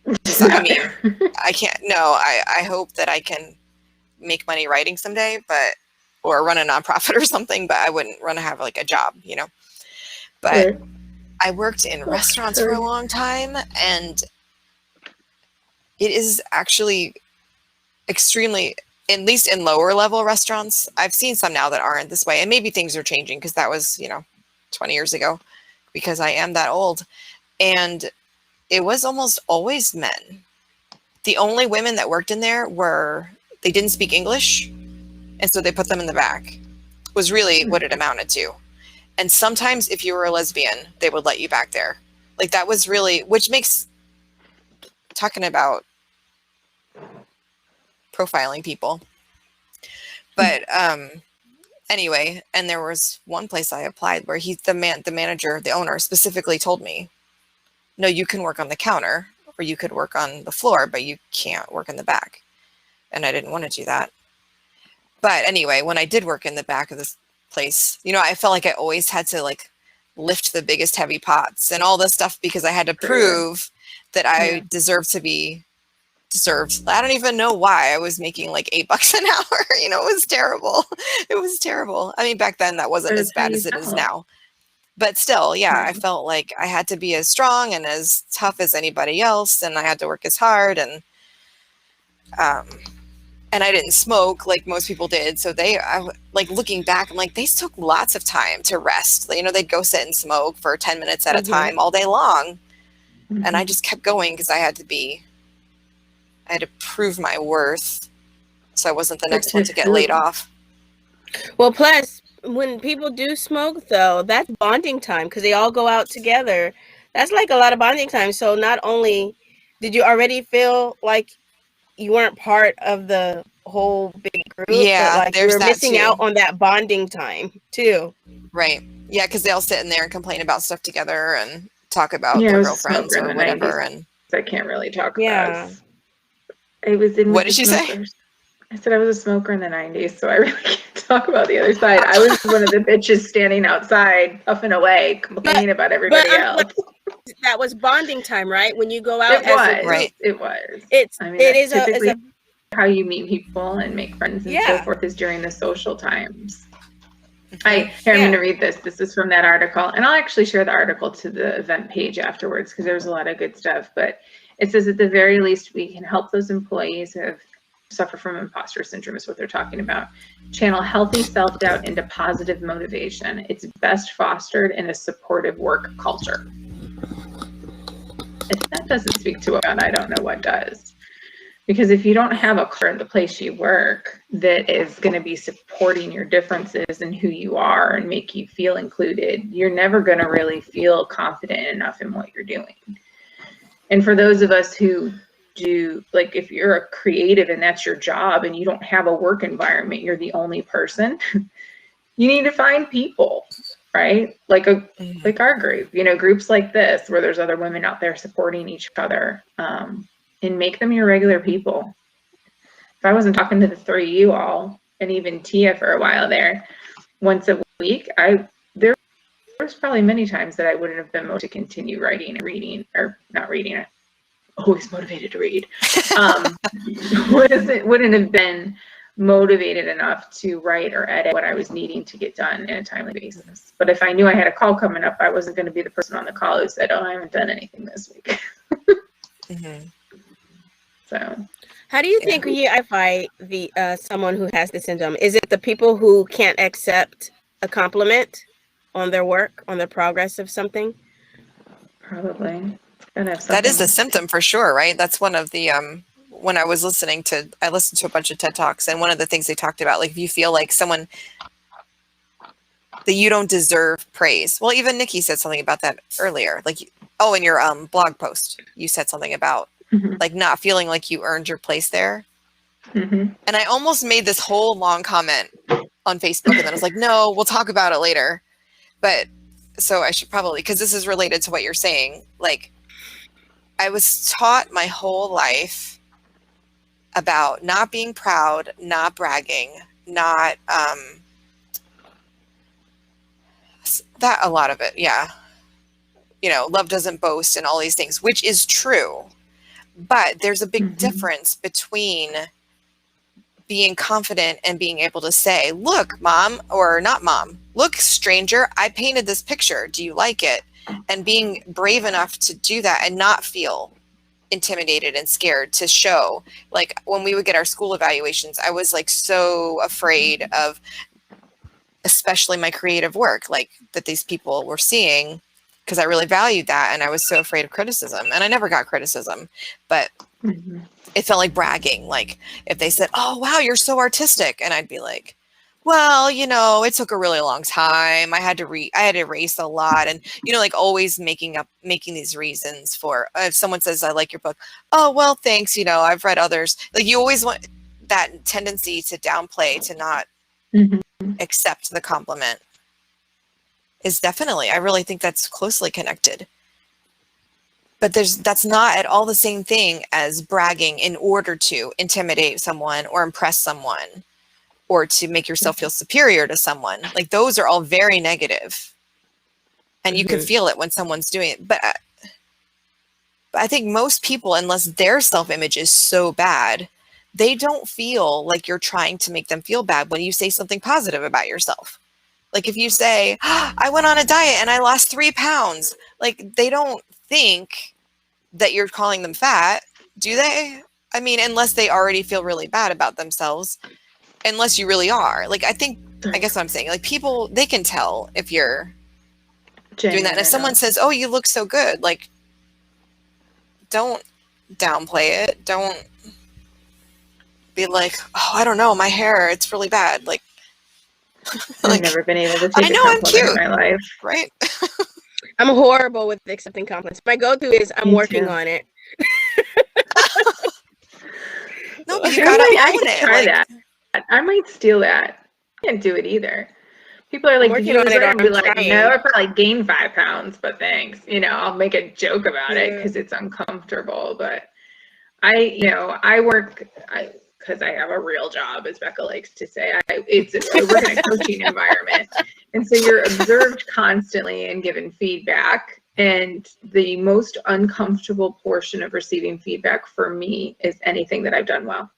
I mean, I can't. No, I hope that I can make money writing someday, or run a nonprofit or something. But I wouldn't want to have like a job, But Sure. I worked in restaurants for a long time, and it is actually extremely, at least in lower level restaurants. I've seen some now that aren't this way, and maybe things are changing because that was 20 years ago, because I am that old. And it was almost always men. The only women that worked in there they didn't speak English, and so they put them in the back, was really what it amounted to. And sometimes if you were a lesbian, they would let you back there. Like, that was really, which makes, talking about profiling people. But anyway, and there was one place I applied where the manager, the owner specifically told me, no, you can work on the counter or you could work on the floor, but you can't work in the back. And I didn't want to do that. But anyway, when I did work in the back of this place, I felt like I always had to like lift the biggest heavy pots and all this stuff because I had to prove that I deserved to be served. I don't even know why I was making like $8 an hour. It was terrible. It was terrible. I mean, back then that wasn't as bad as it is now. But still, I felt like I had to be as strong and as tough as anybody else, and I had to work as hard, and I didn't smoke like most people did. So like looking back, I'm like, they took lots of time to rest. They'd go sit and smoke for 10 minutes at a time all day long. And I just kept going because I had to prove my worth. So I wasn't the next one to get laid off. Well, plus when people do smoke though, that's bonding time because they all go out together. That's like a lot of bonding time. So not only did you already feel like you weren't part of the whole big group, but like you were missing out on that bonding time too. Right. Yeah, because they all sit in there and complain about stuff together and talk about their girlfriends or whatever. 90s, and I can't really talk about. I was in. What did she say? I said I was a smoker in the 90s, so I really can't talk about the other side. I was one of the bitches standing outside, puffing away, complaining about everybody else. That was bonding time, right? When you go out, it was. It is typically how you meet people and make friends and so forth is during the social times. I'm going to read this. This is from that article, and I'll actually share the article to the event page afterwards because there's a lot of good stuff. But it says at the very least, we can help those employees who suffer from imposter syndrome is what they're talking about. Channel healthy self-doubt into positive motivation. It's best fostered in a supportive work culture. If that doesn't speak to it, I don't know what does. Because if you don't have a culture in the place you work that is going to be supporting your differences and who you are and make you feel included, you're never going to really feel confident enough in what you're doing. And for those of us who do, like if you're a creative and that's your job and you don't have a work environment, you're the only person, you need to find people, right? Like our group, groups like this where there's other women out there supporting each other, and make them your regular people. If I wasn't talking to the three of you all and even Tia for a while there once a week, there was probably many times that I wouldn't have been motivated to continue writing and reading, or not reading, always motivated to read. Wouldn't have been motivated enough to write or edit what I was needing to get done in a timely basis. But if I knew I had a call coming up, I wasn't going to be the person on the call who said, "Oh, I haven't done anything this week." So, how do you think you identify someone who has the syndrome? Is it the people who can't accept a compliment on their work, on the progress of something? Probably. That is a symptom for sure, right? That's one of the when I listened to a bunch of TED Talks, and one of the things they talked about, like if you feel like someone that you don't deserve praise. Well, even Nikki said something about that earlier. Like, in your blog post, you said something about like not feeling like you earned your place there. And I almost made this whole long comment on Facebook, and then I was like, no, we'll talk about it later. But so I should probably, because this is related to what you're saying. Like, I was taught my whole life about not being proud, not bragging, not that a lot of it, love doesn't boast and all these things, which is true. But there's a big difference between being confident and being able to say, look, mom, or not mom, look, stranger, I painted this picture. Do you like it? And being brave enough to do that and not feel intimidated and scared to show. Like when we would get our school evaluations, I was like so afraid of, especially my creative work, like that these people were seeing, because I really valued that. And I was so afraid of criticism, and I never got criticism, but it felt like bragging. Like if they said, oh, wow, you're so artistic. And I'd be like, well, it took a really long time. I had to erase a lot. And, like always making these reasons for, if someone says, I like your book. Oh, well, thanks. I've read others. Like you always want that tendency to downplay, to not accept the compliment is definitely, I really think that's closely connected. But that's not at all the same thing as bragging in order to intimidate someone or impress someone or to make yourself feel superior to someone. Like those are all very negative. And you can feel it when someone's doing it. But I think most people, unless their self-image is so bad, they don't feel like you're trying to make them feel bad when you say something positive about yourself. Like if you say, I went on a diet and I lost 3 pounds, like they don't think that you're calling them fat, do they? I mean, unless they already feel really bad about themselves, unless you really are. Like, I guess what I'm saying, like people, they can tell if you're doing that. And if someone says, oh, you look so good, like, don't downplay it. Don't be like, oh, I don't know, my hair, it's really bad. Like, I've never been able to take I know a I'm compliment cute, in my life. right? I'm horrible with accepting compliments. My go-to is I'm working on it. No, but you gotta own it. Try that. I might steal that. I can't do it either. People are like, did you lose weight? I'll be like, no, I probably gained 5 pounds, but thanks. You know, I'll make a joke about it because it's uncomfortable. But I work, because I have a real job, as Becca likes to say. I work in a coaching environment. And so you're observed constantly and given feedback. And the most uncomfortable portion of receiving feedback for me is anything that I've done well.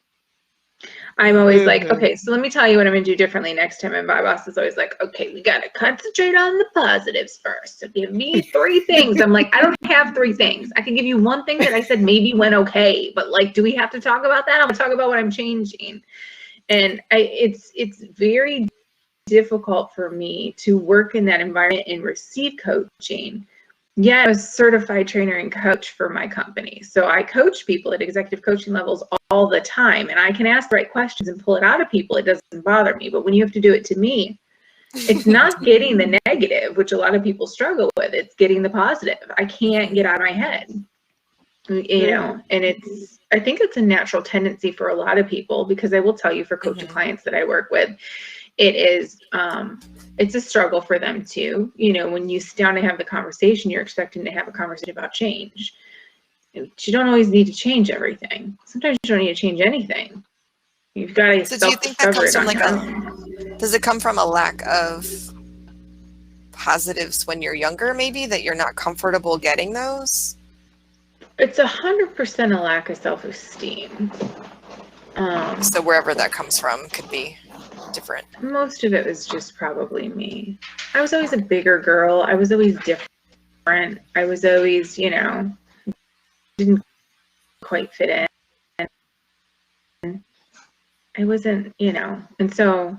I'm always like, okay, so let me tell you what I'm going to do differently next time. And my boss is always like, okay, we got to concentrate on the positives first. So give me 3 things. I'm like, I don't have 3 things. I can give you 1 thing that I said maybe went okay. But like, do we have to talk about that? I'm going to talk about what I'm changing. And it's very difficult for me to work in that environment and receive coaching. Yeah, I'm a certified trainer and coach for my company. So I coach people at executive coaching levels all the time. And I can ask the right questions and pull it out of people. It doesn't bother me. But when you have to do it to me, it's not getting the negative, which a lot of people struggle with. It's getting the positive. I can't get out of my head. You know, and I think it's a natural tendency for a lot of people, because I will tell you, for coaching clients that I work with, it is, it's a struggle for them too. You know, when you sit down to have the conversation, you're expecting to have a conversation about change. But you don't always need to change everything. Sometimes you don't need to change anything. You've got to self-discover it on your own. Does it come from a lack of positives when you're younger, maybe, that you're not comfortable getting those? It's 100% a lack of self-esteem. So wherever that comes from could be different. Most of it was just probably me. I was always a bigger girl. I was always different. I was always, didn't quite fit in. I wasn't, and so,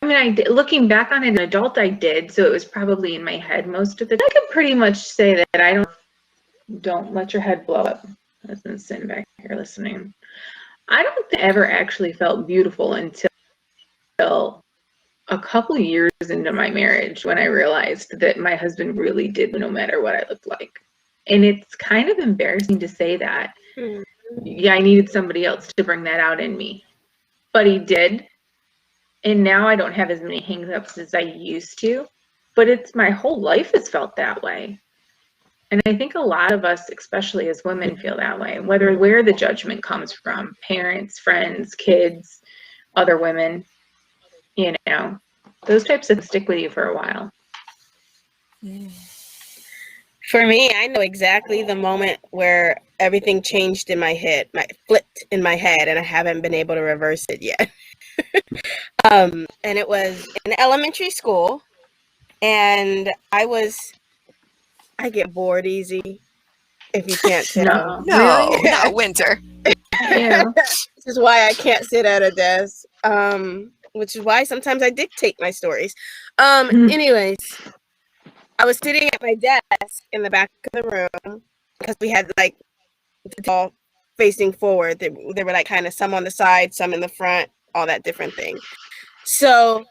I mean, looking back on it, an adult, I did, so it was probably in my head most of the time. I could pretty much say that I don't let your head blow up. Husband's sitting back here listening. I don't think I ever actually felt beautiful until a couple years into my marriage, when I realized that my husband really did, no matter what I looked like. And it's kind of embarrassing to say that. Yeah, I needed somebody else to bring that out in me. But he did. And now I don't have as many hang-ups as I used to. But it's my whole life has felt that way. And I think a lot of us, especially as women, feel that way, where the judgment comes from, parents, friends, kids, other women, those types of stick with you for a while. For me, I know exactly the moment where everything changed in my head, flipped in my head, and I haven't been able to reverse it yet. And it was in elementary school, and I get bored easy, if you can't tell. No, really? Not Winter. Yeah. This is why I can't sit at a desk, which is why sometimes I dictate my stories. Anyways, I was sitting at my desk in the back of the room, because we had all facing forward. They were like kind of some on the side, some in the front, all that different thing. So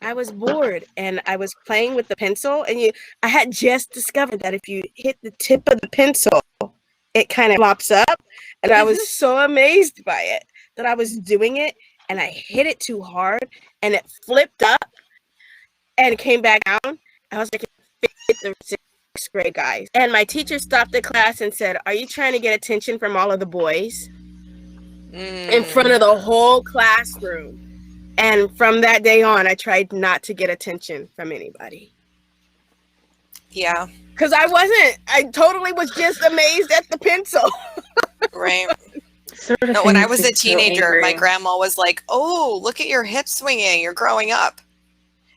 I was bored, and I was playing with the pencil, and I had just discovered that if you hit the tip of the pencil, it kind of flops up, and I was so amazed by it that I was doing it, and I hit it too hard and it flipped up and came back down. I was like, it hit the sixth grade guys. And my teacher stopped the class and said, "Are you trying to get attention from all of the boys?" In front of the whole classroom. And from that day on, I tried not to get attention from anybody. Yeah. Because I totally was just amazed at the pencil. Right. Sort of No, when I was a makes me so teenager, angry. my grandma was like, "Oh, look at your hips swinging. You're growing up."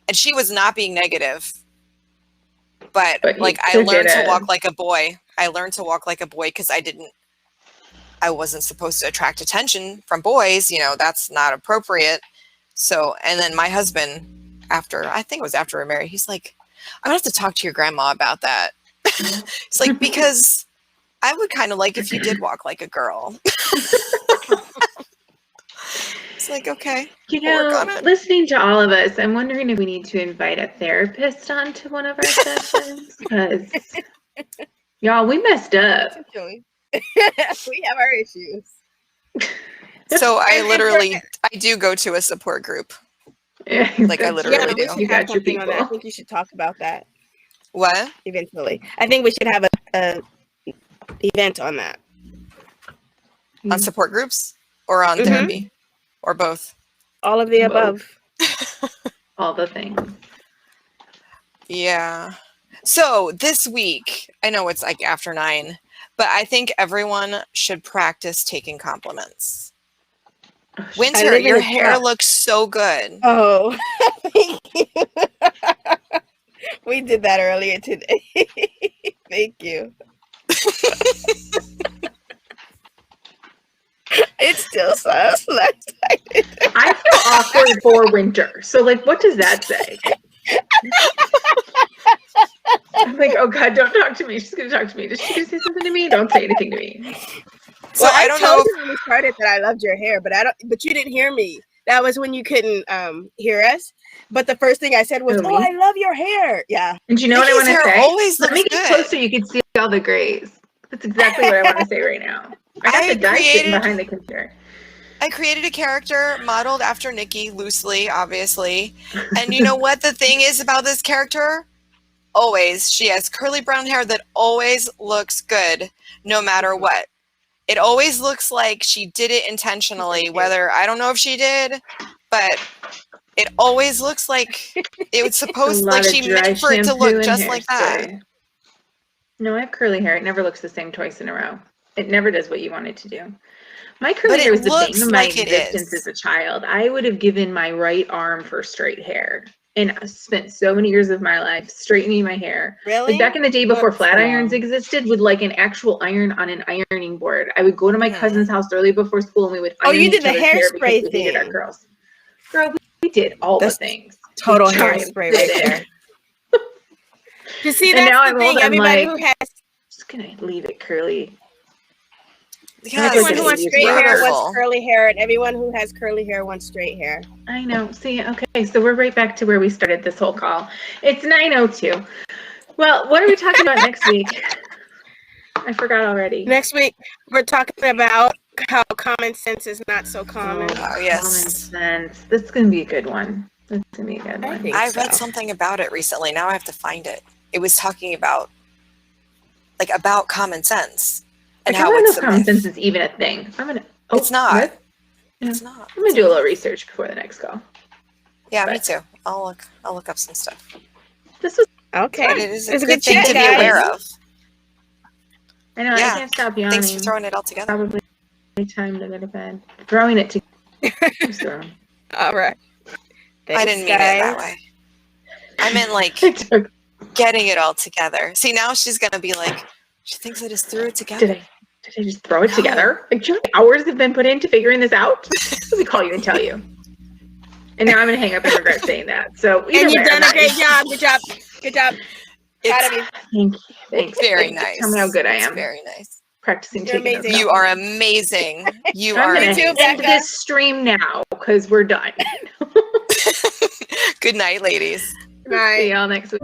And she was not being negative. But But you like, I took learned it to as- walk like a boy. I learned to walk like a boy because I wasn't supposed to attract attention from boys. You know, that's not appropriate. So, and then my husband, I think it was after we were married, he's like, "I'm gonna have to talk to your grandma about that." It's like, because I would kind of like if you did walk like a girl. It's like, okay, You we'll work know, on it. listening to all of us, I'm wondering if we need to invite a therapist onto one of our sessions, because y'all, we messed up. We have our issues. So I And I do go to a support group. Yeah, Like, I that's literally true. we do. should You have got your something on that. I people. think you should talk about that What? eventually. I think we should have a event on that. On support groups or on Mhm. therapy or both? All of the Both. above. All the things. Yeah. So this week, I know it's like after 9, but I think everyone should practice taking compliments. Oh, I Winter, live in your a hair trap. looks so good. Oh, thank you. We did that earlier today. Thank you. It still sounds left-sided. I feel awkward for Winter. So, like, what does that say? I'm like, oh God, don't talk to me. She's gonna talk to me. Did she just say something to me? Don't say anything to me. So Well, I I don't told know you when we started that I loved your hair, but you didn't hear me. That was when you couldn't hear us. But the first thing I said was, Who, "Oh, me? I love your hair." Yeah. And you know what I Nikki's want to hair say? always Let me looks get good. closer. You can see all the grays. That's exactly what I want to say right now. I got I the dye sitting created- behind the computer. I created a character modeled after Nikki, loosely, obviously. And you know what the thing is about this character? Always, she has curly brown hair that always looks good, no matter what. It always looks like she did it intentionally, whether, I don't know if she did, but it always looks like it was A supposed, lot like of she dry meant for it to shampoo look and just like that. hairspray. No, I have curly hair. It never looks the same twice in a row. It never does what you want it to do. My curly But hair it was the bane looks of my like it existence is. as a child. I would have given my right arm for straight hair. And I spent so many years of my life straightening my hair. Really? Like back in the day before Looks flat so irons long. existed, with like an actual iron on an ironing board. I would go to my Mhm. cousin's house early before school and we would Oh, iron you did each the other's hair because hairspray we hated our thing. curls. Girl, we did all That's the things. Total We tried, hairspray did right it. there. You see, And that's now the I'm thing. old, I'm Everybody like, who has just gonna leave it curly. Yes, everyone like who an wants 80s straight hair rocker. wants curly hair, and everyone who has curly hair wants straight hair. I know. See, okay, so we're right back to where we started this whole call. It's 9:02. Well, what are we talking about next week? I forgot already. Next week, we're talking about how common sense is not so common. Oh, yes. Common sense. This is gonna be a good one. This is gonna be a good I one. think I so. read something about it recently. Now I have to find it. It was talking about common sense and I how don't know it's if a common myth. sense is even a thing. I'm gonna. Oh, It's not. what? It's not. I'm gonna do a little research before the next call. Yeah, me but- too. I'll look up some stuff. This was. Okay. But it is a It's good thing chat, to be guys. aware of. I know. Yeah. I can't stop yawning. Thanks for throwing it all together. Probably time to go to bed. Throwing it to. Just throwing. All right. I didn't mean it that way. I meant like I took- getting it all together. See, now she's gonna be like, she thinks I just threw it together. Did I just throw it No. together? Like, do you know how many hours have been put into figuring this out? Let me call you and tell you. And now I'm gonna hang up and regret saying that. So either And you've way, I'm done a not- great job. Good job. Good job. Proud of It's you. Thank you. Thanks. very Thanks. nice. Tell me how good I It's am. very nice. Practicing You're taking amazing. those You are amazing. You I'm are gonna Me too, amazing. end Becca. this stream now because we're done. Good night, ladies. Right. See y'all next week.